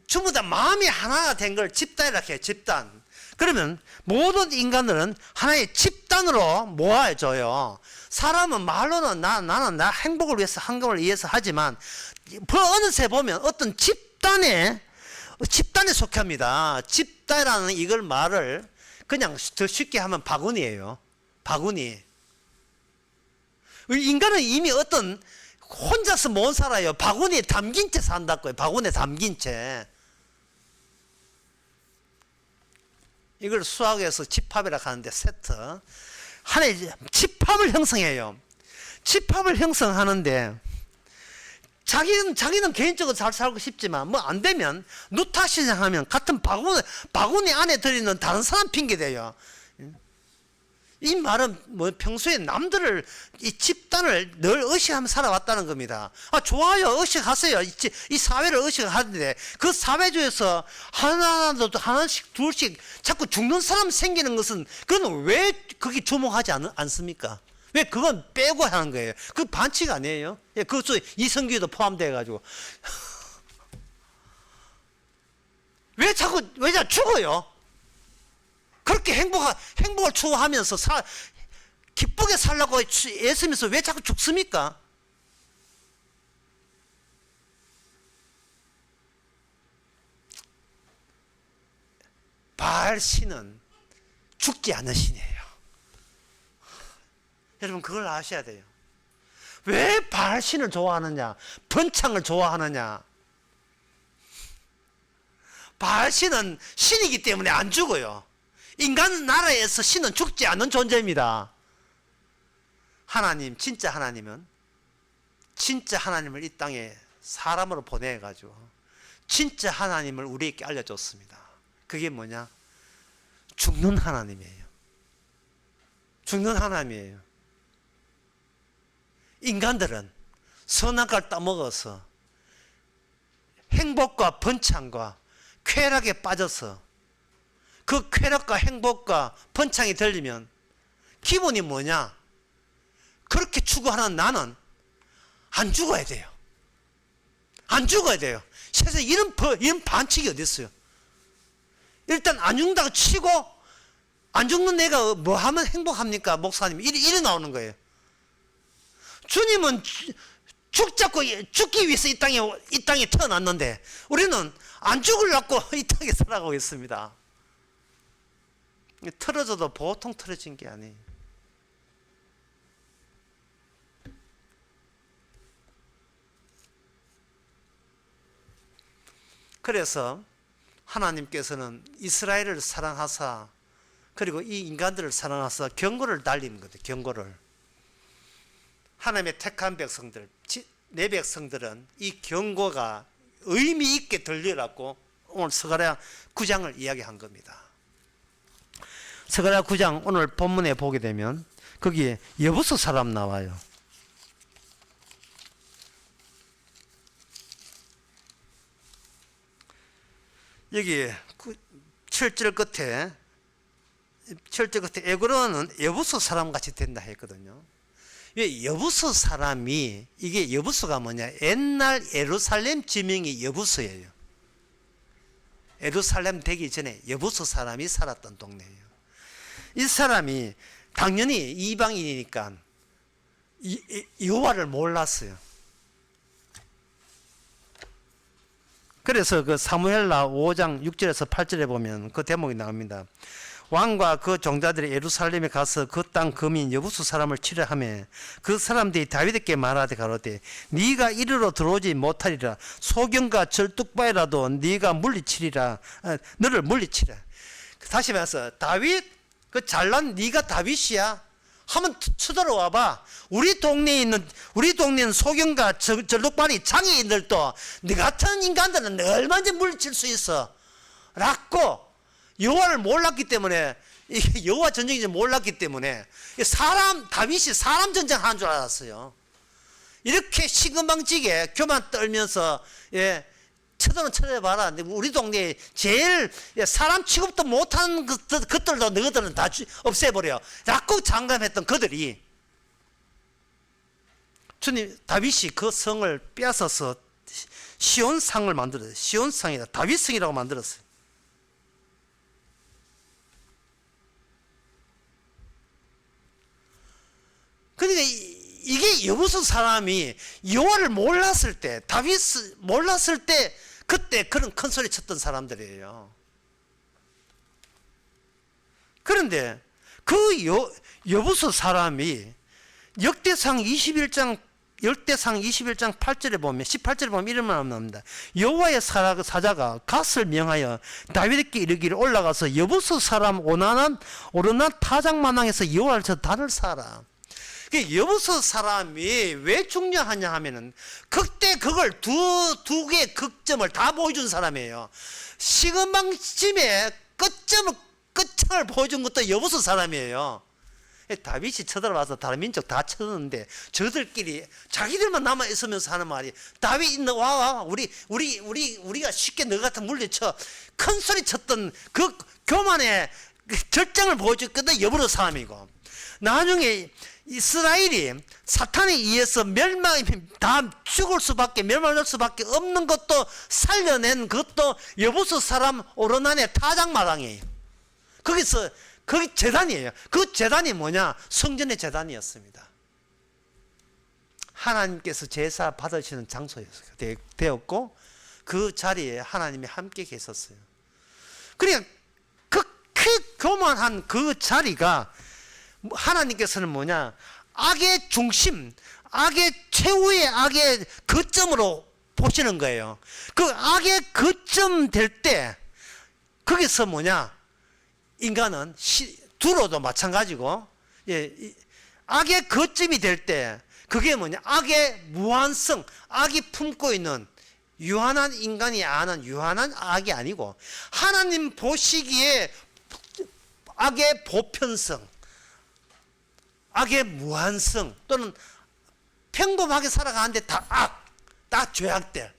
전부 다 마음이 하나가 된 걸 집단이라고 해요. 집단. 그러면 모든 인간들은 하나의 집단으로 모아줘요. 사람은 말로는 나는 나 행복을 위해서 한경을 위해서 하지만 어느새 보면 어떤 집단에 속합니다. 집단이라는 이걸 말을 그냥 더 쉽게 하면 바구니예요. 바구니. 인간은 이미 어떤 혼자서 못 살아요. 바구니에 담긴 채 산다고요. 바구니에 담긴 채. 이걸 수학에서 집합이라고 하는데 세트. 하나의 집합을 형성해요. 집합을 형성하는데 자기는 개인적으로 잘 살고 싶지만 뭐 안 되면 누타시장하면 같은 바구니 안에 들이는 다른 사람 핑계 대요. 이 말은 뭐 평소에 남들을, 이 집단을 늘 의식하면서 살아왔다는 겁니다. 아, 좋아요. 의식하세요. 이 사회를 의식하는데 그 사회주에서 하나도 하나씩 둘씩 자꾸 죽는 사람 생기는 것은 그건 왜 거기 주목하지 않습니까? 왜 그건 빼고 하는 거예요? 그 반칙 아니에요? 예, 그것도 이성규도 포함되어 가지고 왜 자꾸 죽어요? 그렇게 행복을 추구하면서 기쁘게 살라고 애쓰면서 왜 자꾸 죽습니까? 바알 신은 죽지 않는 신이에요. 여러분 그걸 아셔야 돼요. 왜 바알 신을 좋아하느냐? 번창을 좋아하느냐? 바알 신은 신이기 때문에 안 죽어요. 인간 나라에서 신은 죽지 않는 존재입니다. 하나님, 진짜 하나님은 진짜 하나님을 이 땅에 사람으로 보내가지고 진짜 하나님을 우리에게 알려줬습니다. 그게 뭐냐? 죽는 하나님이에요. 죽는 하나님이에요. 인간들은 선악과를 따먹어서 행복과 번창과 쾌락에 빠져서 그 쾌락과 행복과 번창이 들리면 기분이 뭐냐? 그렇게 추구하는 나는 안 죽어야 돼요. 안 죽어야 돼요. 세상에 이런 반칙이 어디 있어요? 일단 안 죽는다고 치고 안 죽는 내가 뭐 하면 행복합니까? 목사님 이래 나오는 거예요. 주님은 죽기 위해서 이 땅에 태어났는데 우리는 안 죽으려고 이 땅에 살아가고 있습니다. 틀어져도 보통 틀어진 게 아니에요. 그래서 하나님께서는 이스라엘을 사랑하사 그리고 이 인간들을 사랑하사 경고를 날리는 거예요. 경고를. 하나님의 택한 백성들, 내 백성들은 이 경고가 의미 있게 들리라고 오늘 스가랴 9장을 이야기한 겁니다. 스가랴 9장 오늘 본문에 보게 되면 거기에 여부수 사람 나와요. 여기 7절 끝에 에그로는 여부수 사람 같이 된다 했거든요. 왜 여부수 사람이, 이게 여부수가 뭐냐? 옛날 예루살렘 지명이 여부수예요. 예루살렘 되기 전에 여부수 사람이 살았던 동네예요. 이 사람이 당연히 이방인이니까 여호와를 몰랐어요. 그래서 그 사무엘라 5장 6절에서 8절에 보면 그 대목이 나옵니다. 왕과 그 종자들이 예루살렘에 가서 그 땅 거민 여부수 사람을 치려하며 그 사람들이 다윗에게 말하되 가로되 네가 이리로 들어오지 못하리라. 소경과 절뚝바위라도 네가 물리치리라. 너를 물리치라. 다시 말해서 다윗 그 잘난 네가 다윗이야. 한번 쳐들어와 봐. 우리 동네는 소경과 절뚝바위 장애인들도 네 같은 인간들은 얼마든지 물리칠 수 있어. 라고 여호와를 몰랐기 때문에, 여호와 전쟁인지 몰랐기 때문에 다윗이 사람 전쟁하는 줄 알았어요. 이렇게 시금방지게 교만 떨면서 쳐들어봐라. 우리 동네에 제일 사람 취급도 못하는 것들도 너희들은 다 없애버려. 라고 장담했던 그들이 주님 다윗이 그 성을 빼앗아서 시온상을 만들었어요. 시온상이다. 다윗성이라고 만들었어요. 그러니까 이게 여부수 사람이 여호와를 몰랐을 때, 다윗을 몰랐을 때 그때 그런 큰 소리 쳤던 사람들이에요. 그런데 그 여부수 사람이 역대상 21장 8절에 보면 18절에 보면 이런 말 나옵니다. 여호와의 사자가 갓을 명하여 다윗에게 이르기를 올라가서 여부수 사람 오르난 타작마당에서 여호와를 저 단을 사라. 여부수 사람이 왜 중요하냐 하면은 그때 그걸 두 개의 극점을 다 보여준 사람이에요. 시금방침의 끝을 보여준 것도 여부수 사람이에요. 다윗이 쳐들어와서 다른 민족 다 쳐들었는데 저들끼리 자기들만 남아 있으면서 하는 말이 다윗 너 와 우리가 쉽게 너 같은 물리쳐 큰 소리 쳤던 그 교만의 절정을 보여줬거든. 여부로 싸움이고 나중에 이스라엘이 사탄에 의해서 다 죽을 수밖에 멸망할 수밖에 없는 것도 살려낸 것도 여부수 사람 오르난의 타작마당이에요. 거기서 거기 제단이에요. 그 제단이 뭐냐? 성전의 제단이었습니다. 하나님께서 제사 받으시는 장소였고 그 자리에 하나님이 함께 계셨어요. 그러니까 그 교만한 그 자리가 하나님께서는 뭐냐? 악의 중심, 악의 최후의 악의 거점으로 보시는 거예요. 그 악의 거점 될 때 거기서 뭐냐? 인간은 두로도 마찬가지고 악의 거점이 될 때 그게 뭐냐? 악의 무한성, 악이 품고 있는 유한한 인간이 아는 유한한 악이 아니고 하나님 보시기에 악의 보편성, 악의 무한성 또는 평범하게 살아가는데 다 죄악들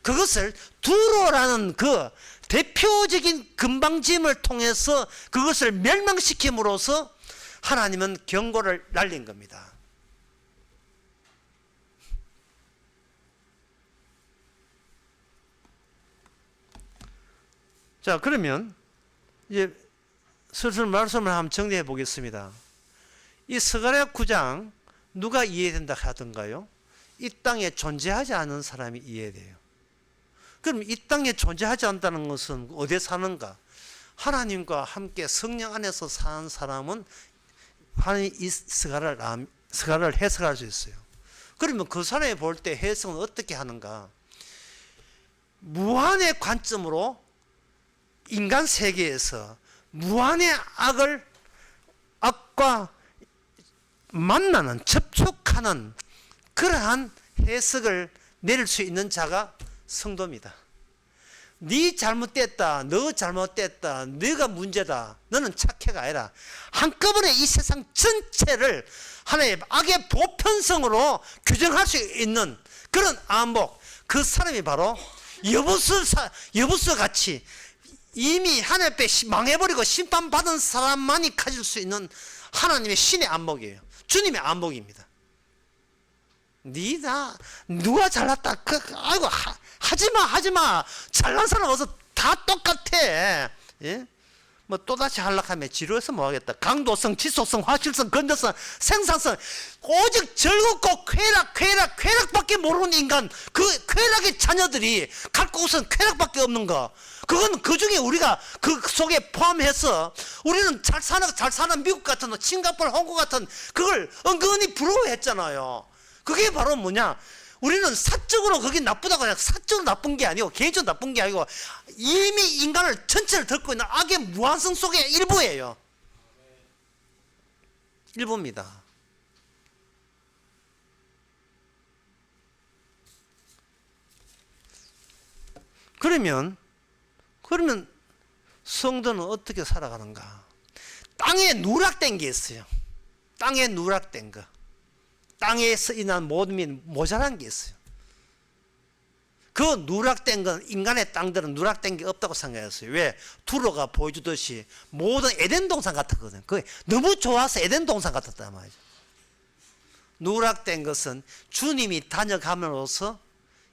그것을 두로라는 그 대표적인 금방짐을 통해서 그것을 멸망시킴으로써 하나님은 경고를 날린 겁니다. 자, 그러면 이제 슬슬 말씀을 한번 정리해 보겠습니다. 이 스가랴 9장 누가 이해된다 하던가요? 이 땅에 존재하지 않은 사람이 이해돼요. 그럼 이 땅에 존재하지 않다는 것은 어디에 사는가? 하나님과 함께 성령 안에서 사는 사람은 하나님 이 스가랴를 해석할 수 있어요. 그러면 그 사람이 볼 때 해석은 어떻게 하는가? 무한의 관점으로 인간 세계에서 무한의 악과 만나는 접촉하는 그러한 해석을 내릴 수 있는 자가 성도입니다. 네 잘못됐다, 너 잘못됐다, 네가 문제다, 너는 착해가 아니라 한꺼번에 이 세상 전체를 하나의 악의 보편성으로 규정할 수 있는 그런 안목, 그 사람이 바로 여보수 같이 이미 하나님 앞에 망해버리고 심판받은 사람만이 가질 수 있는 하나님의 신의 안목이에요. 주님의 안목입니다. 누가 잘났다 아이고 하지마 잘난 사람 어서 다 똑같아. 예? 뭐 또다시 하락하면 지루해서 뭐하겠다. 강도성, 지속성, 화실성, 건조성, 생산성 오직 즐겁고 쾌락밖에 모르는 인간 그 쾌락의 자녀들이 갖고 우선 쾌락밖에 없는 거 그건 그 중에 우리가 그 속에 포함해서 우리는 잘 사는 미국 같은 싱가포르, 홍콩 같은 그걸 은근히 부러워했잖아요. 그게 바로 뭐냐? 우리는 사적으로 그게 나쁘다고 해서 사적으로 나쁜 게 아니고 개인적으로 나쁜 게 아니고 이미 인간을 전체를 덮고 있는 악의 무한성 속의 일부예요. 일부입니다. 그러면 성도는 어떻게 살아가는가? 땅에 누락된 게 있어요. 땅에 누락된 거. 땅에서 인한 모든 게 모자란 게 있어요. 그 누락된 건 인간의 땅들은 누락된 게 없다고 생각했어요. 왜? 두로가 보여주듯이 모든 에덴 동산 같았거든요. 그게 너무 좋아서 에덴 동산 같았단 말이죠. 누락된 것은 주님이 다녀감으로써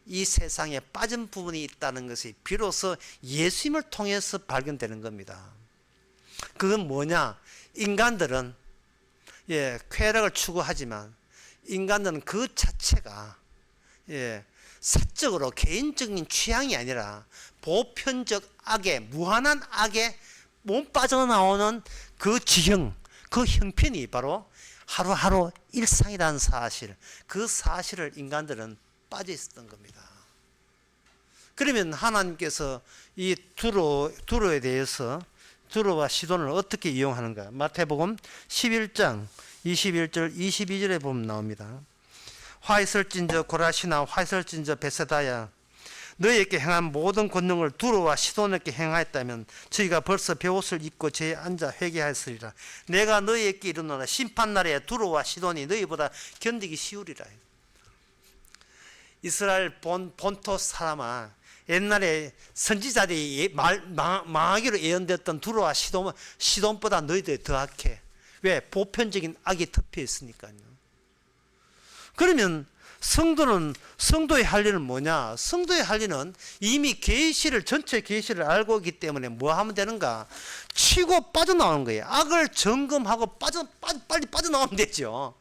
이 세상에 빠진 부분이 있다는 것이 비로소 예수님을 통해서 발견되는 겁니다. 그건 뭐냐? 인간들은 쾌락을 추구하지만 인간들은 그 자체가 사적으로 개인적인 취향이 아니라 보편적 악에 무한한 악에 못 빠져나오는 그 지형, 그 형편이 바로 하루하루 일상이라는 사실, 그 사실을 인간들은 빠져 있었던 겁니다. 그러면 하나님께서 이 두로에 대해서 두로와 시돈을 어떻게 이용하는가? 마태복음 11장 21절 22절에 보면 나옵니다. 화 있을진저 고라시나 화 있을진저 베세다야 너희에게 행한 모든 권능을 두로와 시돈에게 행하였다면 저희가 벌써 베옷을 입고 제에 앉아 회개하였으리라. 내가 너희에게 이르노라. 심판날에 두로와 시돈이 너희보다 견디기 쉬우리라. 이스라엘 본토 사람아, 옛날에 선지자들이 망하기로 예언됐던 두로와 시돈보다 너희들이 더 악해. 왜? 보편적인 악이 덮여 있으니까요. 그러면 성도의 할 일은 뭐냐? 성도의 할 일은 이미 계시를, 전체 계시를 알고 있기 때문에 뭐 하면 되는가? 치고 빠져나오는 거예요. 악을 점검하고 빨리 빠져나오면 되죠.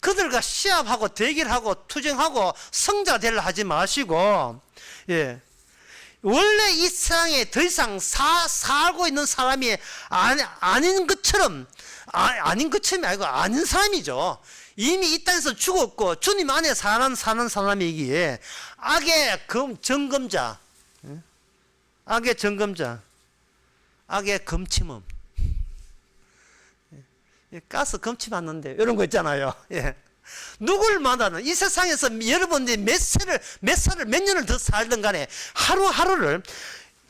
그들과 시합하고 대결하고 투쟁하고 성자 되려 하지 마시고, 예. 원래 이 세상에 더 이상 살고 있는 사람이 아닌 것처럼, 아닌 것처럼이 아니고 아닌 사람이죠. 이미 이 땅에서 죽었고 주님 안에 사는 사람이기에 악의 점검자, 악의 검침음, 가스 검침 맞는데 이런 거 있잖아요. 예. 누굴 만나는 이 세상에서 여러분들이 몇 년을 더 살든 간에 하루하루를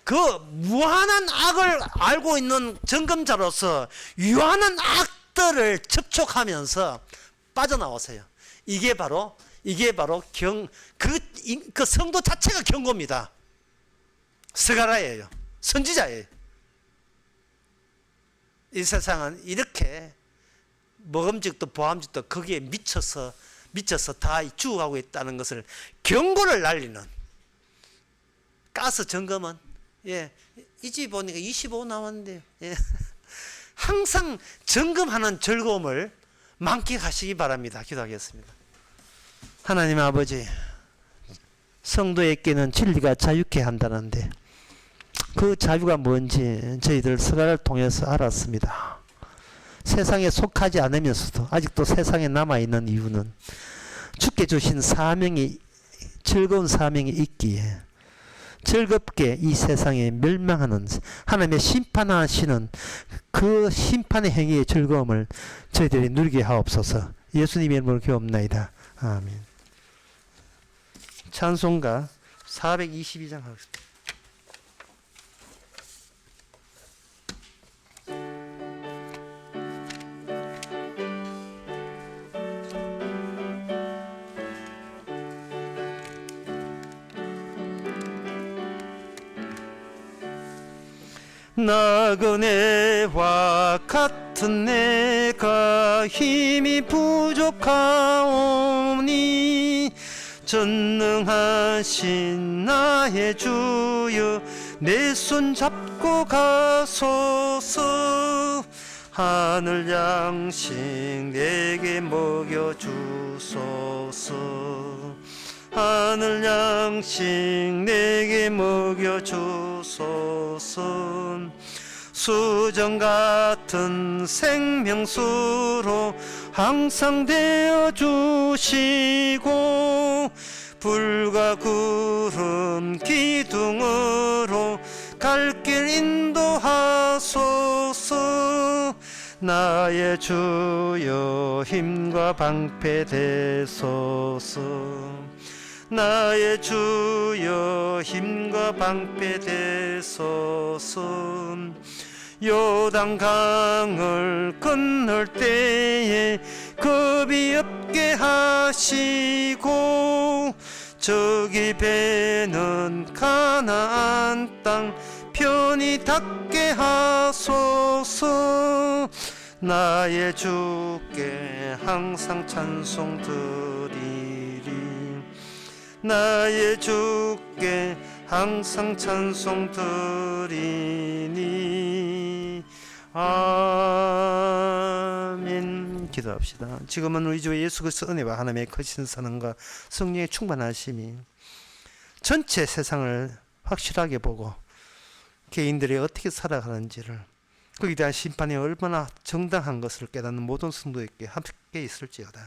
그 무한한 악을 알고 있는 점검자로서 유한한 악들을 접촉하면서 빠져나오세요. 이게 바로 그 성도 자체가 경고입니다. 스가랴예요. 선지자예요. 이 세상은 이렇게 먹음직도 보암직도 거기에 미쳐서 다 죽어가고 있다는 것을 경고를 날리는 가스 점검은, 예, 이 집 보니까 25 나왔는데, 예. 항상 점검하는 즐거움을 만끽하시기 바랍니다. 기도하겠습니다. 하나님 아버지, 성도에게는 진리가 자유케 한다는데 그 자유가 뭔지 저희들 스가랴를 통해서 알았습니다. 세상에 속하지 않으면서도 아직도 세상에 남아있는 이유는 주께 주신 사명이, 즐거운 사명이 있기에 즐겁게 이 세상에 멸망하는 하나님의 심판하시는 그 심판의 행위의 즐거움을 저희들이 누리게 하옵소서. 예수님의 이름으로 기도합나이다. 아멘. 찬송가 422장 하겠습니다. 나그네와 같은 내가 힘이 부족하오니 전능하신 나의 주여 내 손 잡고 가소서. 하늘 양식 내게 먹여주소서. 하늘 양식 내게 먹여주소서. 수정 같은 생명수로 항상 되어 주시고 불과 구름 기둥으로 갈 길 인도하소서. 나의 주여 힘과 방패 되소서. 나의 주여 힘과 방패 되소서. 요단강을 건널 때에 겁이 없게 하시고 저기 배는 가나안 땅 편히 닿게 하소서. 나의 주께 항상 찬송 드리리. 나의 주께 항상 찬송 드리니. 아멘. 기도합시다. 지금은 우리 주 예수 그리스도 은혜와 하나님의 크신 사랑과 성령의 충만하심이 전체 세상을 확실하게 보고 개인들이 어떻게 살아가는지를, 거기에 대한 심판이 얼마나 정당한 것을 깨닫는 모든 성도에게 함께 있을지어다.